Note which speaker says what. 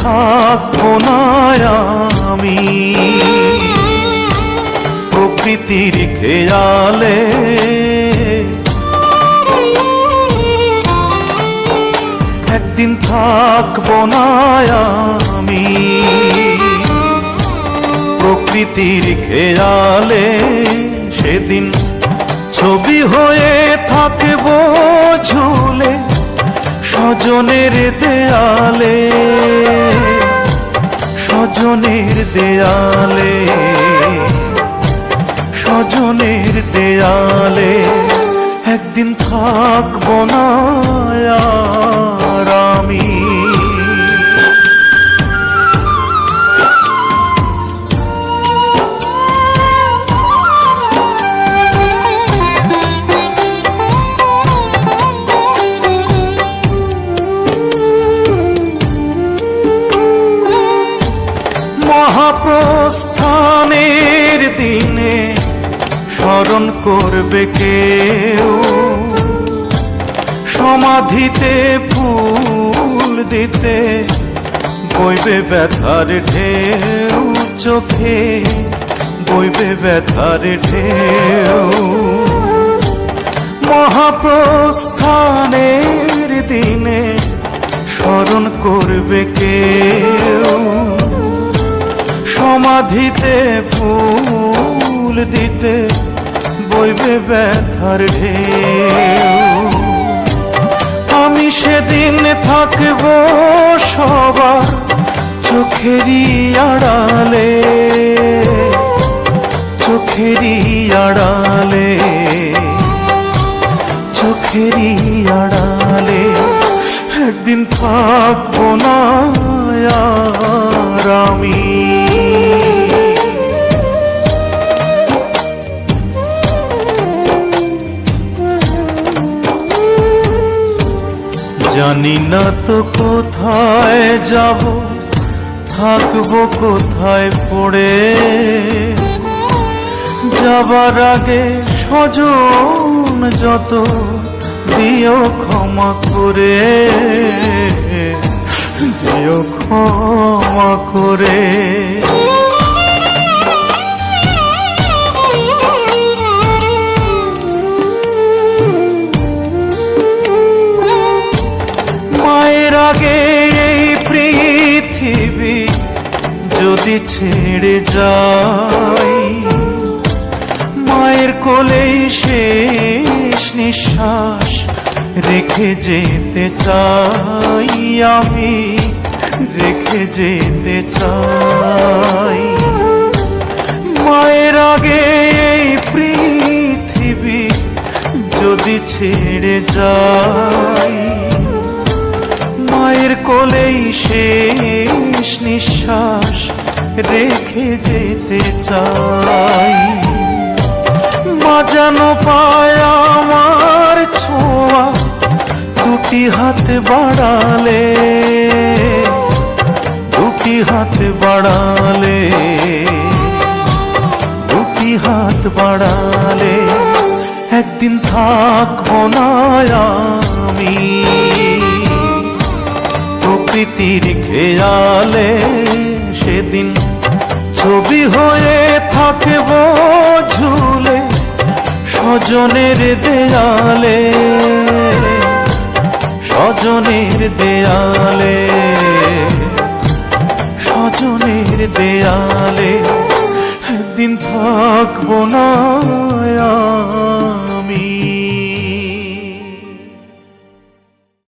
Speaker 1: থাকবো না আমি প্রকৃতির খেয়ালে। একদিন থাকবো না আমি প্রকৃতির খেয়ালে। সেদিন ছবি হয়ে থাকবো ঝুলে স্বজনের দেয়ালে, স্বজনের দেয়ালে, স্বজনের দেয়ালে। একদিন থাকবো না আর আমি। মহাপ্রস্থানের দিনে স্মরণ করবে কেউ, সমাধিতে ফুল দিতে বইবে ব্যথার ঢেউ, চোখে বইবে ব্যথার ঢেউ। মহাপ্রস্থানের দিনে স্মরণ করবে কেউ, সমাধিতে ফুল দিতে বইবে ব্যথার ঢেউ। আমি সেদিন থাকবো সবার চোখেরই আড়ালে, চোখেরই আড়ালে, চোখেরই আড়ালে। একদিন থাকবো না আর আমি। জানি না তো কোথায় যাব, থাকবো কোথায় পড়ে। যাবার আগে স্বজন যত দিও ক্ষমা করে, দিও ক্ষমা করে। মায়ের আগে এই পৃথিবী যদি ছেড়ে যাই, মায়ের কোলেই শেষ নিঃশ্বাস রেখে যেতে চাই আমি, রেখে যেতে চাই। মায়ের আগে এই পৃথিবী যদি ছেড়ে যাই, মায়ের কোলেই শেষ নিঃশ্বাস রেখে যেতে চাই। মা যেন পায় আমার ছোঁয়া দুটি হাত বাড়ালে, দুটি হাত বাড়ালে, দুটি হাত বাড়ালে। একদিন থাকবো না আমি প্রকৃতির খেয়ালে। সেদিন ছবি হয়ে থাকবো ঝুলে স্বজনের দেয়ালে, স্বজনের দেয়ালে, স্বজনের দেয়ালে। একদিন থাকবো না।